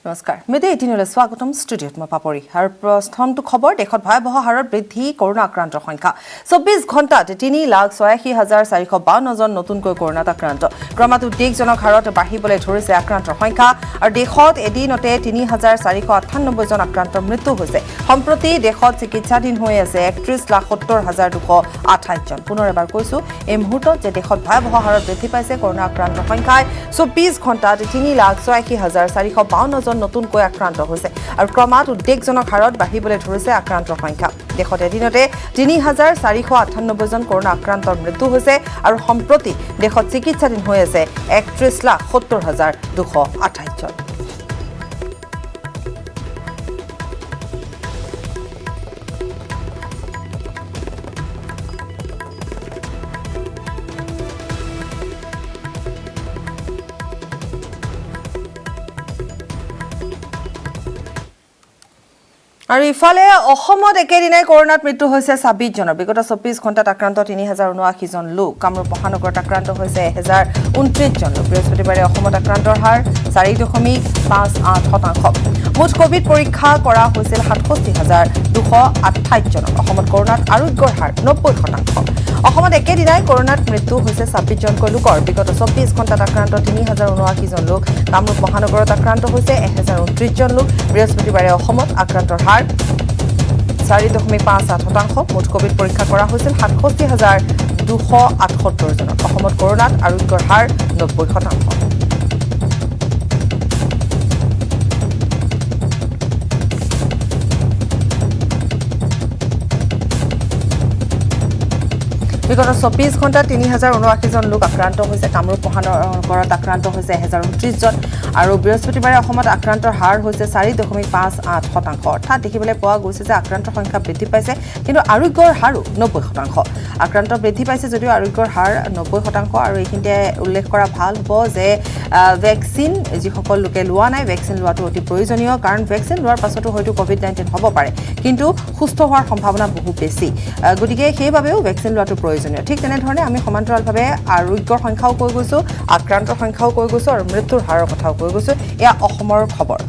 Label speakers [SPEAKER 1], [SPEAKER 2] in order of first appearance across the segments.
[SPEAKER 1] নমস্কাৰ মেডে 18লৈ স্বাগতম ষ্টুডিঅ'ত মই পাপৰি আৰু প্ৰথমটো খবৰ দেশত ভয়াবহ হাৰত বৃদ্ধি কৰোনা আক্ৰান্তৰ সংখ্যা 24 ঘণ্টাত 3,86,452 জন নতুনকৈ কৰোনাত আক্ৰান্ত ক্ৰমাৎ উদ্বেগজনক হাৰত বাঢ়িবলৈ ধৰিছে আক্ৰান্তৰ সংখ্যা আৰু দেশত এদিনতে 3,498 জন আক্ৰান্তৰ মৃত্যু হৈছে সম্প্ৰতি দেশত চিকিৎসাধীন হৈ আছে 31,70,228 জন পুনৰ এবাৰ কৈছো এই মুহূৰ্তত যে দেশত ভয়াবহ হাৰত বৃদ্ধি পাইছে কৰোনা আক্ৰান্তৰ সংখ্যাই 24 ঘণ্টাত 3,86,452 জন নতুনকৈ আক্ৰান্ত হৈছে আৰু ক্ৰমাৎ উদ্বেগজনক হাৰত বাঢ়িবলৈ ধৰিছে আক্ৰান্তৰ সংখ্যা দেশত এদিনতে 3,498 জন কৰোনা আক্ৰান্তৰ মৃত্যু হৈছে আৰু সম্প্ৰতি দেশত চিকিৎসাধীন হৈ আছে 31,70,228 জন আৰু ইফালে অসমত একেদিনাই কৰোনাত মৃত্যু হৈছে 26 জনৰ বিগত 24 ঘণ্টাত আক্ৰান্ত 3,079 জন লোক কামৰূপ মহানগৰত আক্ৰান্ত হৈছে 1,029 জন লোক বৃহস্পতিবাৰে অসমত আক্ৰান্তৰ হাৰ 4.58%। মুঠ কোভিড পৰীক্ষা কৰা হৈছিল 67,228 জনক অসমত কৰোনাত আৰোগ্যৰ হাৰ 90%। অসমত একেদিনাই কৰোনাত মৃত্যু হৈছে 26 জনকৈ লোকৰ বিগত 24 ঘণ্টাত আক্ৰান্ত 3,079 জন লোক কামৰূপ মহানগৰত আক্ৰান্ত হৈছে 1,029 জন লোক বৃহস্পতিবাৰে অসমত আক্ৰান্তৰ হাৰ 4.58%। মুঠ কোভিড পৰীক্ষা কৰা হৈছিল 67,278 জনক অসমত কৰোনাত আৰোগ্যৰ হাৰ 90%। বিগত 24 ঘণ্টাত 3,079 জন লোক আক্ৰান্ত হৈছে কামৰূপ মহানগৰত আক্ৰান্ত হৈছে 1,029 জন আৰু বৃহস্পতিবাৰে অসমত আক্ৰান্তৰ হাৰ হৈছে 4.58%। অৰ্থাৎ দেখিবলৈ পোৱা গৈছে যে আক্ৰান্তৰ সংখ্যা বৃদ্ধি পাইছে কিন্তু আৰোগ্যৰ হাৰো 90%। আক্ৰান্ত বৃদ্ধি পাইছে যদিও আৰোগ্যৰ হাৰ 90% আৰু এইখিনিতে উল্লেখ কৰা ভাল হ'ব যে ভেকচিন যিসকল লোকে লোৱা নাই ভেকচিন লোৱাটো অতি প্ৰয়োজনীয় কাৰণ ভেকচিন লোৱাৰ পাছতো হয়তো কোভিড-19 হ'ব পাৰে কিন্তু সুস্থ হোৱাৰ সম্ভাৱনা বহু বেছি গতিকে সেইবাবেও ভেকচিন লোৱাটো প্ৰয়োজনীয় ঠিক তেনেধৰণে আমি সমান্তৰালভাৱে আৰোগ্যৰ সংখ্যাও কৈ গৈছো আক্ৰান্তৰ সংখ্যাও কৈ গৈছো আৰু মৃত্যুৰ হাৰৰ কথাও কৈ গৈছো এয়া অসমৰ খবৰ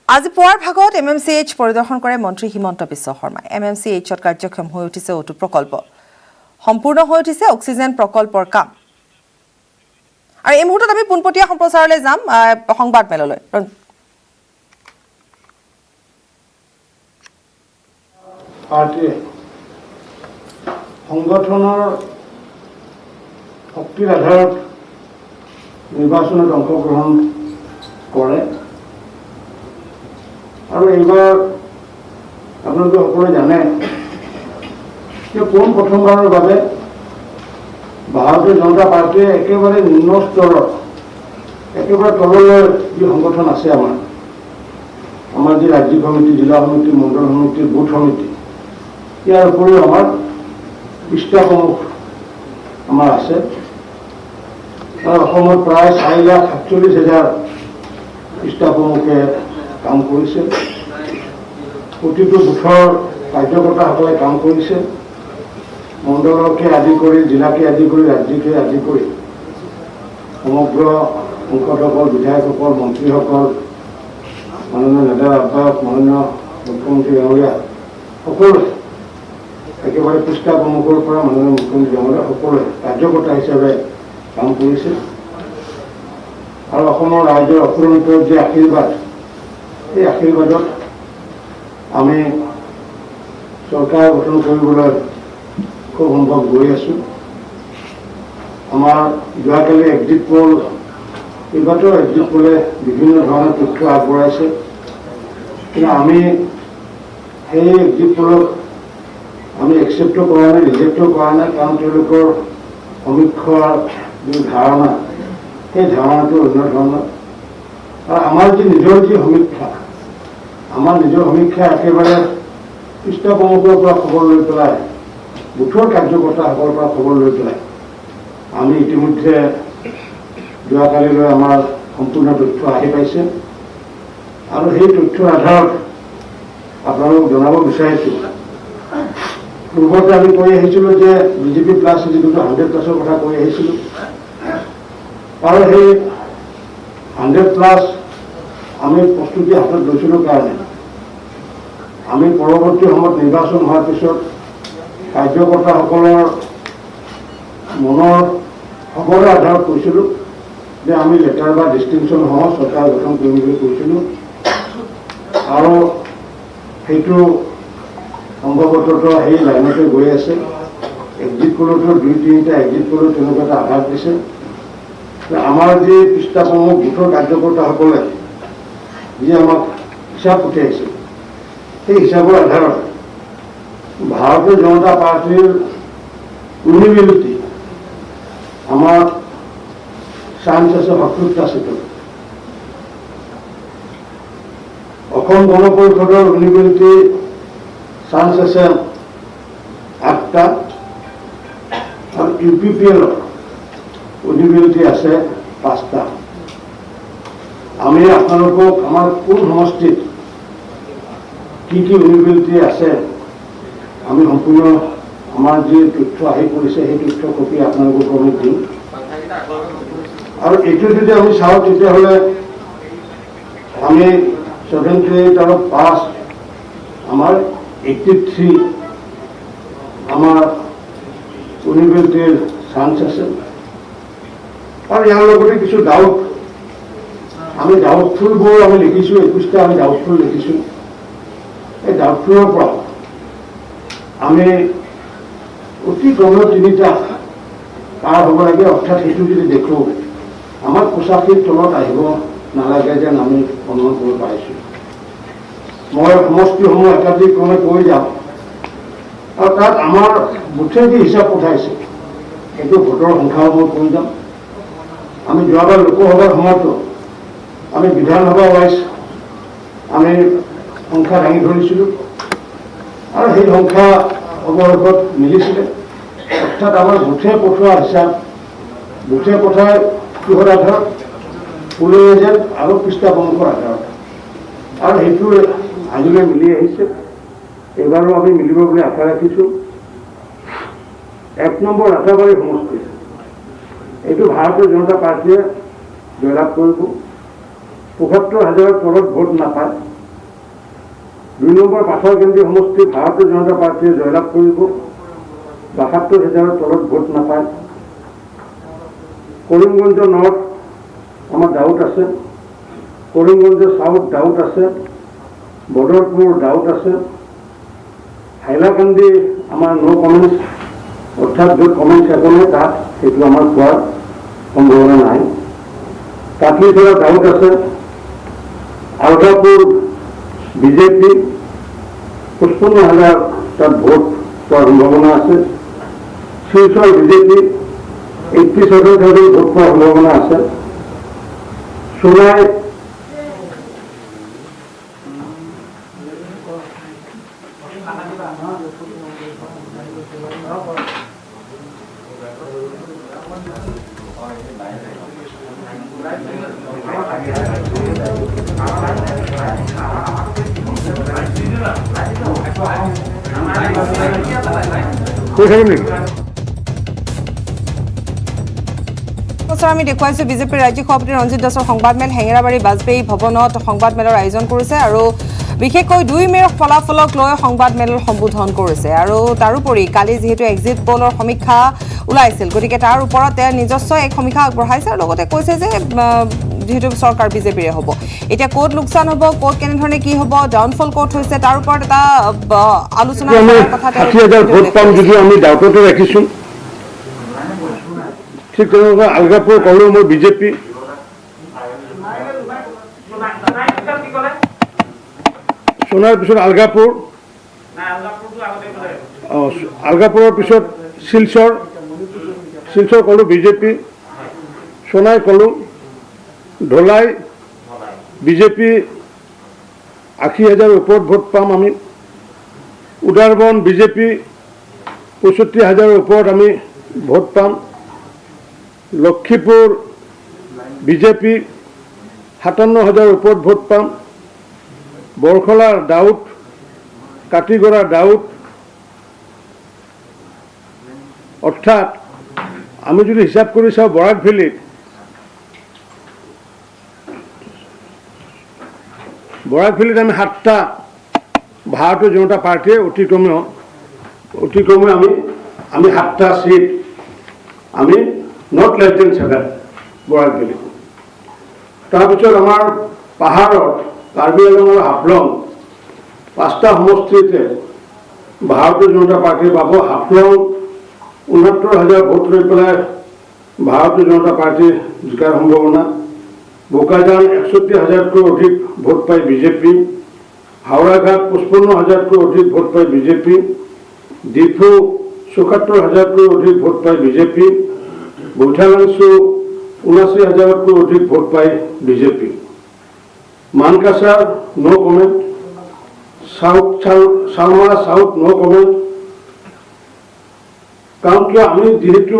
[SPEAKER 1] আজি পুৱাৰ ভাগত MMCH পৰিদৰ্শন কৰে মন্ত্ৰী হিমন্ত বিশ্ব শৰ্মাই MMCHত কাৰ্যক্ষম হৈ উঠিছে অটো প্ৰকল্প সম্পূৰ্ণ হৈ উঠিছে অক্সিজেন প্ৰকল্পৰ কাম আৰু এই মুহূৰ্তত আমি পুনপটীয়া সম্প্ৰচাৰলৈ যাম সংবাদ মেললৈ
[SPEAKER 2] পাৰ্টিয়ে সংগঠনৰ শক্তিৰ আধাৰত নিৰ্বাচনত অংশগ্ৰহণ কৰে আৰু এইবাৰ আপোনালোকে সকলোৱে জানে যে পোন প্ৰথমবাৰৰ বাবে ভাৰতীয় জনতা পাৰ্টীয়ে একেবাৰে নিম্ন স্তৰত একেবাৰে তললৈ যি সংগঠন আছে আমাৰ যি ৰাজ্যিক সমিতি জিলা সমিতি মণ্ডল সমিতি বুথ সমিতি ইয়াৰ উপৰিও আমাৰ পৃষ্ঠাসমূহ আমাৰ আছে আৰু অসমত প্ৰায় 4,47,000 পৃষ্ঠাসমূহে কাম কৰিছে প্ৰতিটো বুথৰ কাৰ্যকৰ্তাসকলে কাম কৰিছে মণ্ডলকে আদি কৰি জিলাকে আদি কৰি ৰাজ্যিকে আদি কৰি সমগ্ৰ সাংসদসকল বিধায়কসকল মন্ত্ৰীসকল মাননীয় নেতা আহ্বায়ক মাননীয় মুখ্যমন্ত্ৰী ডাঙৰীয়া সকলোৱে একেবাৰে পৃষ্ঠা প্ৰমুখৰ পৰা মাননীয় মুখ্যমন্ত্ৰী ডাঙৰীয়া সকলোৱে কাৰ্যকৰ্তা হিচাপে কাম কৰিছে আৰু অসমৰ ৰাইজৰ অপূৰণিত যে আশীৰ্বাদ এই আশীৰ্বাদত আমি চৰকাৰ গঠন কৰিবলৈ খুব সম্ভৱ গৈ আছোঁ আমাৰ যোৱাকালি এক্সিট পোল এইবাৰতো এক্সিট পোলে বিভিন্ন ধৰণৰ তথ্য আগবঢ়াইছে কিন্তু আমি সেই এক্সিট পোলক আমি একচেপ্টো কৰা নাই ৰিজেক্টো কৰা নাই কাৰণ তেওঁলোকৰ সমীক্ষাৰ যি ধাৰণা সেই ধাৰণাটো অন্য ধৰণৰ আৰু আমাৰ যি নিজৰ যি সমীক্ষা আমাৰ নিজৰ সমীক্ষা একেবাৰে পৃষ্ঠাসমূহৰ পৰা খবৰ লৈ পেলাই বুথৰ কাৰ্যকৰ্তাসকলৰ পৰা খবৰ লৈ পেলাই আমি ইতিমধ্যে যোৱাকালিলৈ আমাৰ সম্পূৰ্ণ তথ্য আহি পাইছে আৰু সেই তথ্যৰ আধাৰত আপোনালোকক জনাব বিচাৰিছোঁ পূৰ্বতে আমি কৈ আহিছিলোঁ যে বিজেপি প্লাছ = 100+ কথা কৈ আহিছিলোঁ আৰু সেই 100+ আমি প্ৰস্তুতি হাতত লৈছিলোঁ কাৰণে আমি পৰৱৰ্তী সময়ত নিৰ্বাচন হোৱাৰ পিছত কাৰ্যকৰ্তাসকলৰ মনৰ খবৰৰ আধাৰত কৈছিলোঁ যে আমি লেটাৰ বা ডিষ্টিংশ্যন সহ চৰকাৰ গঠন কৰিম বুলি কৈছিলোঁ আৰু সেইটো সম্ভৱতঃ সেই লাইনতে গৈ আছে। এক্সিট পোলতো 2-3টা এক্সিট পোলত তেনেকুৱা এটা আভাস দিছে। আমাৰ যি পৃষ্ঠাসমূহ গোটৰ কাৰ্যকৰ্তাসকলে যি আমাক হিচাপ পঠিয়াইছে সেই হিচাপৰ আধাৰত ভাৰতীয় জনতা পাৰ্টীৰ উইনিবিলিটি আমাৰ চান্স আছে 70টা চিটত। অসম গণ পৰিষদৰ উইনিবিলিটি চান্স আছে 8টা আৰু UPPLৰ উইনিবিলিটি আছে 5টা। আমি আপোনালোকক আমাৰ কোন সমষ্টিত কি উইনিবিলিটি আছে আমি সম্পূৰ্ণ আমাৰ যি তথ্য আহি পৰিছে সেই তথ্য কপি আপোনালোকক আমি দিম। আৰু এইটো যদি আমি চাওঁ তেতিয়াহ'লে আমি 78 আৰু 5 আমাৰ 83 আমাৰ উইনিবিলিটিৰ চান্স আছে। আৰু ইয়াৰ লগতে কিছু ডাউট আমি ডাউটফুলবোৰ আমি লিখিছোঁ। 21টা আমি ডাউটফুল লিখিছোঁ। এই ডাউটফুলৰ পৰা আমি অতি কমেও 3টা পাৰ হ'ব লাগে। অৰ্থাৎ সেইটো যদি দেখোঁ আমাৰ 85ৰ তলত আহিব নালাগে যেন আমি অনুমান কৰিব পাৰিছোঁ। মই সমষ্টিসমূহ একাধিক্ৰমে কৈ যাম আৰু তাত আমাৰ বুথে যি হিচাপ পঠাইছে সেইটো ভোটৰ সংখ্যাসমূহ কৈ যাম। আমি যোৱাবাৰ লোকসভাৰ সময়তো আমি বিধানসভা ৱাইজ আমি সংখ্যা দাঙি ধৰিছিলোঁ আৰু সেই সংখ্যা অৱশেষত মিলিছিলে। অৰ্থাৎ আমাৰ বুথে পঠোৱা হিচাপ বুথে পঠাই কিহৰ আধাৰত পোলিং এজেণ্ট আৰু পৃষ্ঠা প্ৰমুখৰ আধাৰত আৰু সেইটো আজিলৈ মিলি আহিছে। এইবাৰো আমি মিলিব বুলি আশা ৰাখিছোঁ। 1 নম্বৰ ৰাতাবাৰী সমষ্টি এইটো ভাৰতীয় জনতা পাৰ্টীয়ে জয়লাভ কৰিব। ৭৫,000ৰ তলত ভোট নাপায়। 2 নম্বৰ পাথৰকেন্দ্ৰী সমষ্টি ভাৰতীয় জনতা পাৰ্টীয়ে জয়লাভ কৰিব। ৭২,000ৰ তলত ভোট নাপায়। কৰিমগঞ্জ নৰ্থ আমাৰ ডাউট আছে। কৰিমগঞ্জ চাউথ ডাউট আছে। বদৰপুৰ ডাউট আছে। হাইলাকান্দি আমাৰ ন' কমেণ্টছ অৰ্থাৎ য'ত কমেণ্টছ একো নাই তাত সেইটো আমাৰ পোৱাৰ সম্ভাৱনা নাই। কাটলিচৰা ডাউট আছে। আলগাপুৰ বিজেপি 55,000 তাত ভোট পোৱাৰ সম্ভাৱনা আছে। শিলচৰ বিজেপি 87,000 ভোট পোৱাৰ সম্ভাৱনা আছে। সোনাই
[SPEAKER 1] আমি দেখুৱাইছোঁ বিজেপিৰ ৰাজ্যিক সভাপতি ৰঞ্জিত দাসৰ সংবাদমেল হেঙেৰাবাৰী বাজপেয়ী ভৱনত সংবাদমেলৰ আয়োজন কৰিছে আৰু বিশেষকৈ 2 মে'ৰ ফলাফলক লৈ সংবাদমেলৰ সম্বোধন কৰিছে। আৰু তাৰোপৰি কালি যিহেতু এক্সিট পোলৰ সমীক্ষা ওলাইছিল গতিকে তাৰ ওপৰত তেওঁ নিজস্ব এক সমীক্ষা আগবঢ়াইছে আৰু লগতে কৈছে যে যিহেতু চৰকাৰ বিজেপিৰে হ'ব। এতিয়া ক'ত লোকচান হ'ব, ক'ত কেনেধৰণে কি হ'ব, ডাউনফল ক'ত হৈছে তাৰ ওপৰত এটা আলোচনা কৰাৰ কথা
[SPEAKER 2] আমি ডাউটতে ৰাখিছোঁ। ঠিক তেনেকুৱা আলগাপুৰ ক'লোঁ মই বিজেপি। সোণাৰ পিছত আলগাপুৰ, আলগাপুৰৰ পিছত শিলচৰ ক'লোঁ বিজেপি। সোণাই ক'লোঁ। ধলাই বিজেপি 80,000 ওপৰত ভোট পাম আমি। উদাৰবন বিজেপি 65,000 ওপৰত আমি ভোট পাম। লক্ষীপুৰ বিজেপি 57,000 ওপৰত ভোট পাম। বৰখলা ডাউট, কাটিগড়া ডাউট, অৰ্থাৎ আমি যদি হিচাপ কৰি চাওঁ বৰাক ভেলীত আমি 7টা ভাৰতীয় জনতা পাৰ্টীয়ে অতিক্ৰমে আমি 7টা সিট আমি নট লেছ দেন 7 বৰাক ভেলীত। তাৰপিছত আমাৰ পাহাৰত কাৰ্বি আংলং আৰু হাফলং 5টা সমষ্টিতে ভাৰতীয় জনতা পাৰ্টীয়ে পাব। হাফলং 69,000 ভোট লৈ পেলাই ভাৰতীয় জনতা পাৰ্টী জিকাৰ সম্ভাৱনা। বোকাজান 61,000তকৈ অধিক ভোট পায় বিজেপি। হাওড়াঘাট 55,000তকৈ অধিক ভোট পায় বিজেপি। ডিফু 74,000তকৈ অধিক ভোট পায় বিজেপি। বৈঠালাংছু 79,000তকৈ অধিক ভোট পায় বিজেপি। মানকাছাৰ নো comment. Salmara south no comment. কাৰণ কিয় আমি যিহেতু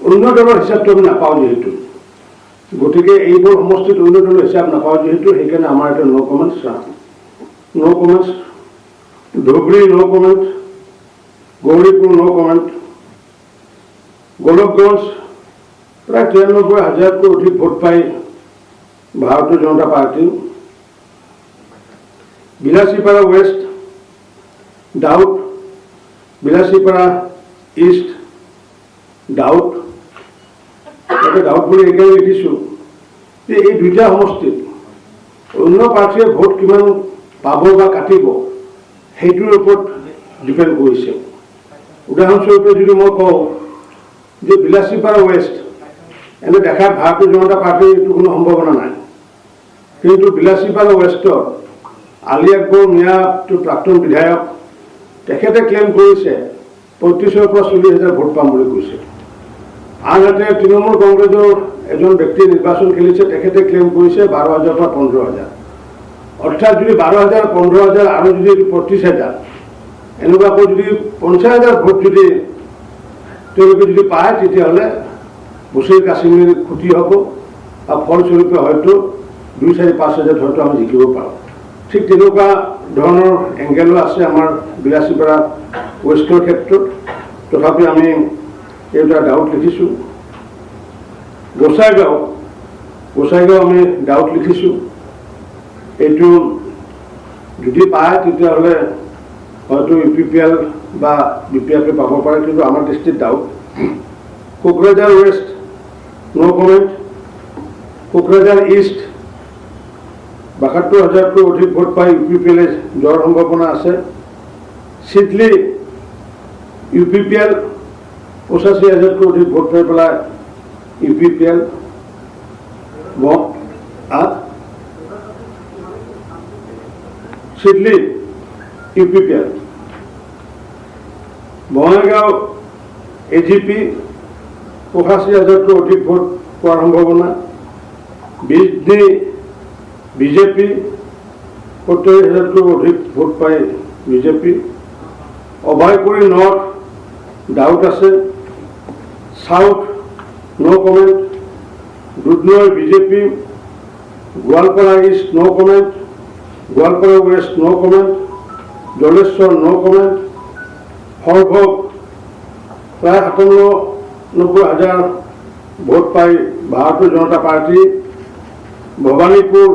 [SPEAKER 2] অন্য দলৰ হিচাপটো আমি নাপাওঁ, যিহেতু গতিকে এইবোৰ সমষ্টিত অন্য দলৰ হিচাপ নাপাওঁ যিহেতু সেইকাৰণে আমাৰ এটা no comments. Dhubri no comment. Gauripur no comment. Golakganj প্ৰায় 93,000তকৈ অধিক ভোট পায় Bharatiya Janata party. Bilasipara west doubt. Bilasipara east doubt. তাতে ডাউট বুলি এইকাৰণে লিখিছোঁ যে এই 2টা সমষ্টিত অন্য প্ৰাৰ্থীয়ে ভোট কিমান পাব বা কাটিব সেইটোৰ ওপৰত ডিপেণ্ড কৰিছে। উদাহৰণস্বৰূপে যদি মই কওঁ যে বিলাসীপাৰা ৱেষ্ট এনে দেখাত ভাৰতীয় জনতা পাৰ্টীৰ এইটো কোনো সম্ভাৱনা নাই, কিন্তু বিলাসীপাৰা ৱেষ্টৰ আলী আকবৰ মিয়াটো প্ৰাক্তন বিধায়ক, তেখেতে ক্লেইম কৰিছে 35,000 পৰা 40,000 ভোট পাম বুলি কৈছে। আনহাতে তৃণমূল কংগ্ৰেছৰ এজন ব্যক্তিয়ে নিৰ্বাচন খেলিছে, তেখেতে ক্লেইম কৰিছে 12,000 পৰা 15,000। অৰ্থাৎ যদি 12,000, 15,000 আৰু যদি 35,000 এনেকুৱাকৈ যদি 50,000 ভোট যদি তেওঁলোকে যদি পায় তেতিয়াহ'লে বছৰি কাশ্মীৰ ক্ষতি হ'ব আৰু ফলস্বৰূপে হয়তো 2,000-5,000 হয়তো আমি জিকিব পাৰোঁ। ঠিক তেনেকুৱা ধৰণৰ এংগেলো আছে আমাৰ বিলাসীপাৰা ৱেষ্টৰ ক্ষেত্ৰত। তথাপি আমি এটা ডাউট লিখিছোঁ। গোসাইগাঁও আমি ডাউট লিখিছোঁ। এইটো যদি পায় তেতিয়াহ'লে হয়তো UPPL বা BPF পাব পাৰে, কিন্তু আমাৰ দৃষ্টিত doubt. Kokrajhar west no comment. Kokrajhar east 72,000তকৈ অধিক ভোট পাই UPPL যোৱাৰ সম্ভাৱনা আছে। চিডলি UPPL 85,000তকৈ অধিক ভোট পাই পেলাই UPPL। Sidli UPPL। Bongaigaon AGP 85,000তকৈ অধিক ভোট পোৱাৰ সম্ভাৱনা। বিজনী BJP 70,000তকৈ অধিক ভোট পায় BJP। অভয়পুৰী নৰ্থ ডাউট আছে। South no comment. Dudhnoi BJP। Goalpara east no comment. Goalpara west no comment. Jaleswar no comment. Sorbhog প্ৰায় 97,000 ভোট পাই ভাৰতীয় জনতা পাৰ্টী। ভৱানীপুৰ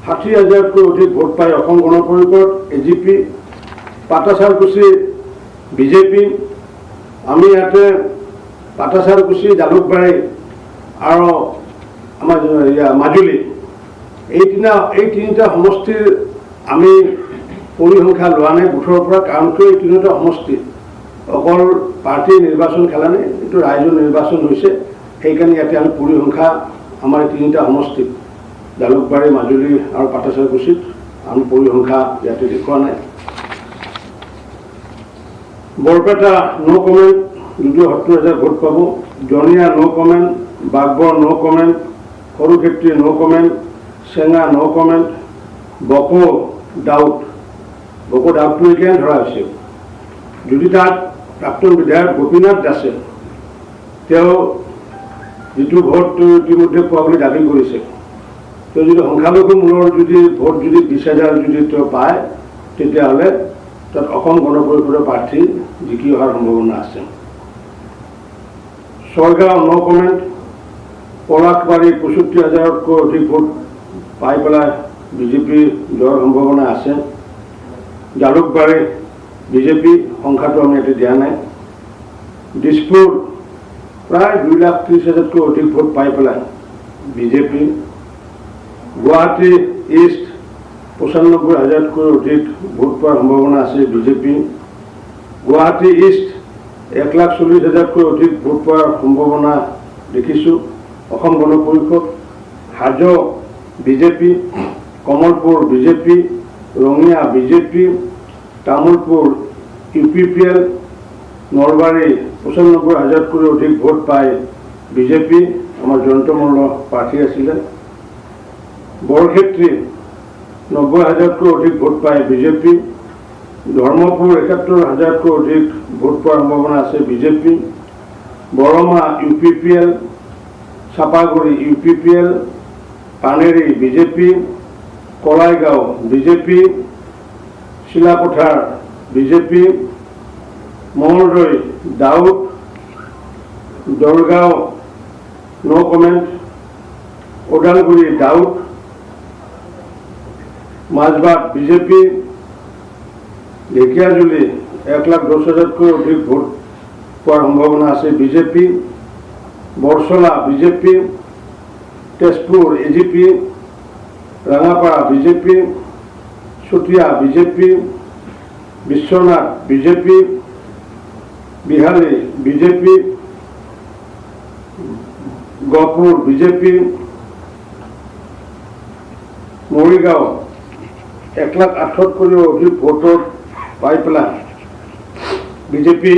[SPEAKER 2] 60,000তকৈ অধিক ভোট পাই অসম গণ পৰিষদ AGP। পাটাচাৰকুছি BJP। আমি ইয়াতে পাটাচাৰকুছি, জালুকবাৰী আৰু আমাৰ মাজুলী এই 3টা সমষ্টিৰ আমি পৰিসংখ্যা লোৱা নাই বুথৰ পৰা, কাৰণ কিয় এই 3টা সমষ্টিত অকল পাৰ্টীৰ নিৰ্বাচন খেলা নাই, এইটো ৰাইজৰ নিৰ্বাচন হৈছে। সেইকাৰণে ইয়াতে আমি পৰিসংখ্যা আমাৰ এই 3টা সমষ্টিত জালুকবাৰী, মাজুলী আৰু পাটাচাৰকুছিত আমি পৰিসংখ্যা ইয়াতে দেখুওৱা নাই। বৰপেটা নো কমেণ্ট, 70,000 ভোট পাব। জনিয়া নো কমেণ্ট। বাগবৰ নো কমেণ্ট। সৰুক্ষেত্ৰী নো কমেণ্ট। চেঙা নো কমেণ্ট। বকো ডাউটটো এইকাৰণে ধৰা হৈছে যদি তাত প্ৰাক্তন বিধায়ক গোপীনাথ দাসে তেওঁ যিটো ভোট ইতিমধ্যে পোৱা বুলি দাবী কৰিছে, তেওঁ যদি সংখ্যালঘু মূলৰ যদি ভোট যদি 20,000 যদি তেওঁ পায় তেতিয়াহ'লে তাত অসম গণ পৰিষদৰ প্ৰাৰ্থী জিকি অহাৰ সম্ভাৱনা আছে। ছয়গাঁও নো কমেণ্ট, পলাশবাৰী ৬৫,০০০তকৈ অধিক ভোট পাই পেলাই বিজেপিৰ জয়ৰ সম্ভাৱনা আছে। জালুকবাৰী বিজেপি, সংখ্যাটো আমি ইয়াতে দিয়া নাই। দিছপুৰ প্ৰায় 2,30,০০০তকৈ অধিক ভোট পাই পেলাই বিজেপি। গুৱাহাটী ইষ্ট ৯৫,০০০তকৈ অধিক ভোট পোৱাৰ সম্ভাৱনা আছে বিজেপি। গুৱাহাটী ইষ্ট 1,40,০০০তকৈ অধিক ভোট পোৱাৰ সম্ভাৱনা দেখিছোঁ Asom Gana Parishad. Hajo BJP, Kamalpur BJP, Rangia BJP, Tamulpur UPPL, Nalbari ৯৫,০০০তকৈ অধিক ভোট পাই বিজেপি, আমাৰ জয়ন্ত মল্ল প্ৰাৰ্থী আছিলে। বৰক্ষেত্ৰী ৯০,০০০তকৈ অধিক ভোট পাই বিজেপি। ধৰ্মপুৰ ৭১,০০০তকৈ অধিক ভোট পোৱাৰ সম্ভাৱনা আছে BJP. Barama UPPL, Chapaguri UPPL, Paneri BJP, Kalaigaon BJP, Silapathar BJP, Mangaldoi doubt, Dalgaon no comment, Udalguri doubt, Majbat BJP, Dhekiajuli 1,10,০০০তকৈ অধিক ভোট পোৱাৰ সম্ভাৱনা আছে BJP. Barchalla BJP, Tezpur AGP, Rangapara BJP, Chatia BJP, Biswanath BJP, Behali BJP, Gohpur BJP, Morigaon 1,08,000তকৈও অধিক ভোটত পাই পেলাই BJP.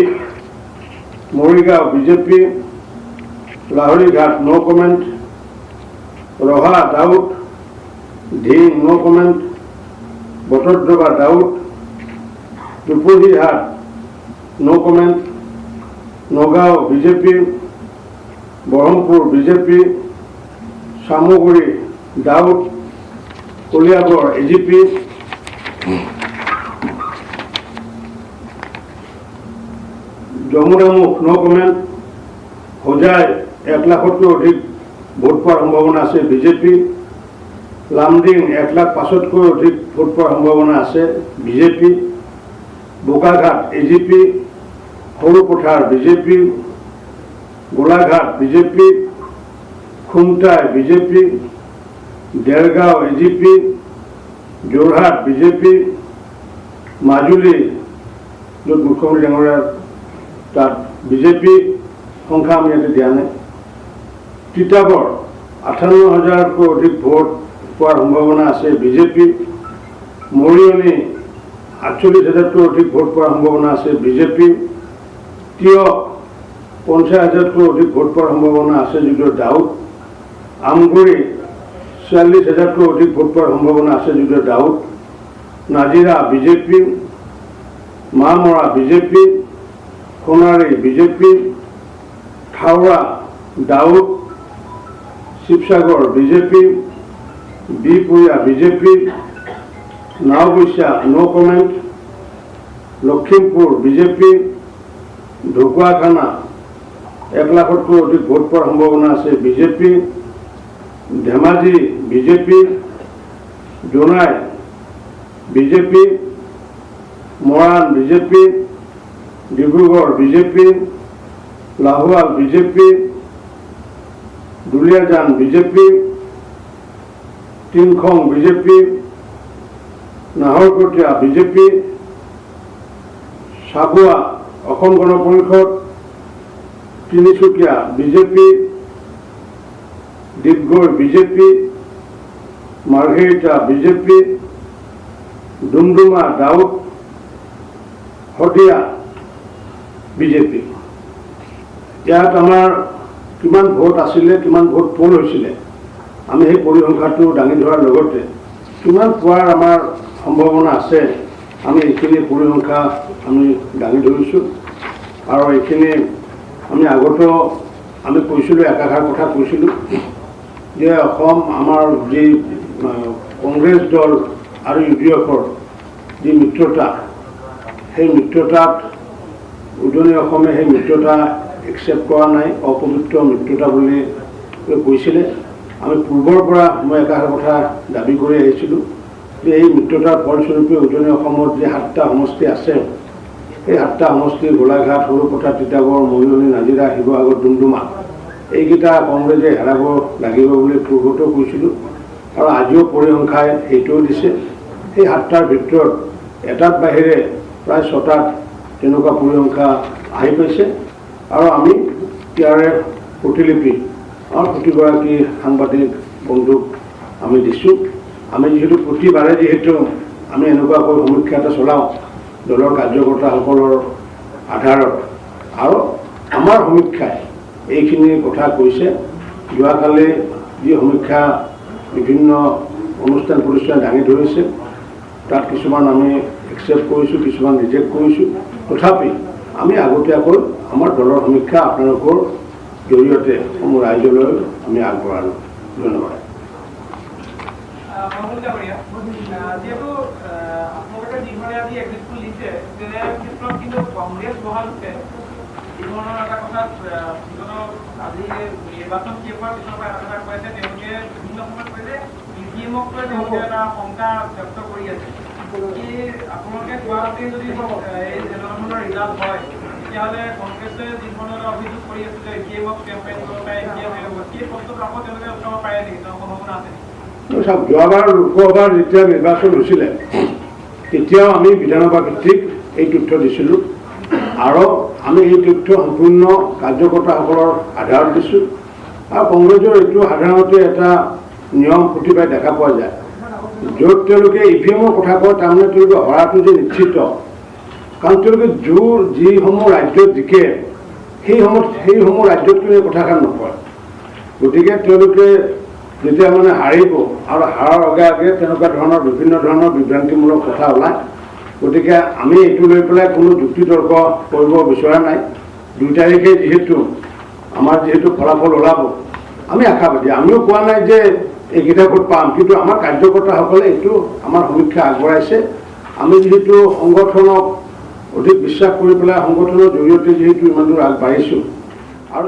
[SPEAKER 2] Morigaon BJP, Laharighat no comment, Raha doubt, Dhing no comment, Batadrava doubt, Duparihat no comment, Nagaon BJP, Barhampur BJP, Chamaguri দাউদ, কলিয়াবৰ AGP, যমুনামুখ নো কমেণ্ট, হোজাই 1,00,000তকৈ অধিক ভোট পোৱাৰ সম্ভাৱনা আছে বিজেপি। লামডিং 1,05,000তকৈ অধিক ভোট পোৱাৰ সম্ভাৱনা আছে BJP. Bokakhat AGP, Sarupathar BJP, Golaghat BJP, Khumtai BJP, Dergaon AGP, Jorhat BJP, Majuli য'ত মুখ্যমন্ত্ৰী ডাঙৰীয়াৰ তাত বিজেপি, সংখ্যা আমি ইয়াতে দিয়া নাই। তিতাবৰ 58,000তকৈ অধিক ভোট পোৱাৰ সম্ভাৱনা আছে বিজেপি। মৰিয়নি 48,000তকৈ অধিক ভোট পোৱাৰ সম্ভাৱনা আছে বিজেপি। তিয়হ 50,000তকৈ অধিক ভোট পোৱাৰ সম্ভাৱনা আছে যদিও দাউদ। আমগুৰি 46,000তকৈ অধিক ভোট পোৱাৰ সম্ভাৱনা আছে যদিও doubt. Nazira BJP, Mahmora BJP, Sonari BJP, Thowra doubt, Sivasagar BJP, Bihpuria BJP, Naoboicha no comment, Lakhimpur BJP, Dhakuakhana 1,00,000তকৈ অধিক ভোট পোৱাৰ সম্ভাৱনা আছে BJP. Dhemaji BJP, Jonai BJP, Moran BJP, Dibrugarh BJP, Lahowal BJP, Duliajan BJP, Tingkhong BJP, Naharkatia BJP, Chabua Asom Gana Parishad, Tinsukia BJP, Digboi BJP, Margherita BJP, Doomdooma doubt, Sadiya BJP. ইয়াত আমাৰ কিমান ভোট আছিলে, কিমান ভোট পোল হৈছিলে, আমি সেই পৰিসংখ্যাটো দাঙি ধৰাৰ লগতে কিমান পোৱাৰ আমাৰ সম্ভাৱনা আছে, আমি এইখিনি পৰিসংখ্যা আমি দাঙি ধৰিছোঁ। আৰু এইখিনি আমি আগতেও আমি কৈছিলোঁ, একাষাৰ কথা কৈছিলোঁ যে অসম আমাৰ যি কংগ্ৰেছ দল আৰু UDFৰ যি মিত্ৰতা, সেই মিত্ৰতাত উজনি অসমে সেই মিত্ৰতা একচেপ্ট কৰা নাই, অপবিত্ৰ মিত্ৰতা বুলি কৈছিলে। আমি পূৰ্বৰ পৰা মই একাষাৰ কথা দাবী কৰি আহিছিলোঁ যে এই মিত্ৰতাৰ ফলস্বৰূপে উজনি অসমত যে 7টা সমষ্টি আছে, এই 7টা সমষ্টি গোলাঘাট, সৰুপথাৰ, তিতাবৰ, মৰিয়নি, নাজিৰা, শিৱসাগৰ, ডুমডুমা এইকেইটা কংগ্ৰেছে হেৰাব লাগিব বুলি পূৰ্বতেও কৈছিলোঁ আৰু আজিও পৰিসংখ্যাই সেইটোও দিছে। সেই 7টাৰ ভিতৰত এটাত বাহিৰে প্ৰায় 6টাত তেনেকুৱা পৰিসংখ্যা আহি পাইছে আৰু আমি ইয়াৰে প্ৰতিলিপি আমাৰ প্ৰতিগৰাকী সাংবাদিক বন্ধুক আমি দিছোঁ। আমি যিহেতু প্ৰতিবাৰে আমি এনেকুৱাকৈ সমীক্ষা এটা চলাওঁ দলৰ কাৰ্যকৰ্তাসকলৰ আধাৰত আৰু আমাৰ সমীক্ষাই এইখিনি কথা কৈছে। যোৱাকালি যি সমীক্ষা বিভিন্ন অনুষ্ঠান প্ৰতিষ্ঠানে দাঙি ধৰিছে তাত কিছুমান আমি একচেপ্ট কৰিছোঁ, কিছুমান ৰিজেক্ট কৰিছোঁ। তথাপি আমি আগতীয়াকৈ আমাৰ দলৰ সমীক্ষা আপোনালোকৰ জৰিয়তে সমূহ ৰাইজলৈ আমি আগবঢ়ালোঁ। ধন্যবাদ।
[SPEAKER 3] যেহেতু আপোনালোকে যিধৰণে আজি এক্সিটবোৰ দিছে তেনে ক্ষেত্ৰত কিন্তু কংগ্ৰেছ বহালকে এই ধৰণৰ এটা কথাত আজি নিৰ্বাচন শেষ হোৱাৰ পিছৰ পৰা এটা কথা কৈ আছে, তেওঁলোকে বিভিন্ন সময়ত কৈ যে ইভিএমক লৈ তেওঁলোকে এটা শংকা ব্যক্ত কৰি আছে। আপোনালোকে কোৱামতে যদি এই এনেধৰণৰ ৰিজাল্ট হয় তেতিয়াহ'লে কংগ্ৰেছে যিধৰণৰ এটা অভিযোগ কৰি আছে যে ইভিএমক কেম্পেইন কৰিব পাৰে, সেই বস্তুটো আকৌ তেওঁলোকে উঠাব পাৰে নেকি, তেওঁৰ সম্ভাৱনা আছে নেকি?
[SPEAKER 2] চাওক, যোৱাবাৰ লোকসভাৰ যেতিয়া নিৰ্বাচন হৈছিলে তেতিয়াও আমি বিধানসভা ভিত্তিক এই তথ্য দিছিলোঁ আৰু আমি এই তথ্য সম্পূৰ্ণ কাৰ্যকৰ্তাসকলৰ আধাৰত দিছোঁ আৰু কংগ্ৰেছৰ এইটো সাধাৰণতে এটা নিয়ম প্ৰতিবাই দেখা পোৱা যায়। য'ত তেওঁলোকে ইভিএমৰ কথা কয় তাৰমানে তেওঁলোকে হৰাটো যে নিশ্চিত, কাৰণ তেওঁলোকে যিসমূহ ৰাজ্যত জিকে সেইসমূহ ৰাজ্যত কোনো কথাষাৰ নকয়। গতিকে তেওঁলোকে যেতিয়া মানে হাৰিব আৰু হাৰাৰ আগে আগে তেনেকুৱা ধৰণৰ বিভিন্ন ধৰণৰ বিভ্ৰান্তিমূলক কথা ওলায়। গতিকে আমি এইটো লৈ পেলাই কোনো যুক্তি তৰ্ক কৰিব বিচৰা নাই। 2 তাৰিখে আমাৰ যিহেতু ফলাফল ওলাব আমি আশাবাদী। আমিও কোৱা নাই যে এইকেইটা ভোট পাম, কিন্তু আমাৰ কাৰ্যকৰ্তাসকলে এইটো আমাৰ সমীক্ষা আগবঢ়াইছে। আমি যিহেতু সংগঠনক অধিক বিশ্বাস কৰি পেলাই সংগঠনৰ জৰিয়তে যিহেতু ইমান দূৰ আগবাঢ়িছোঁ আৰু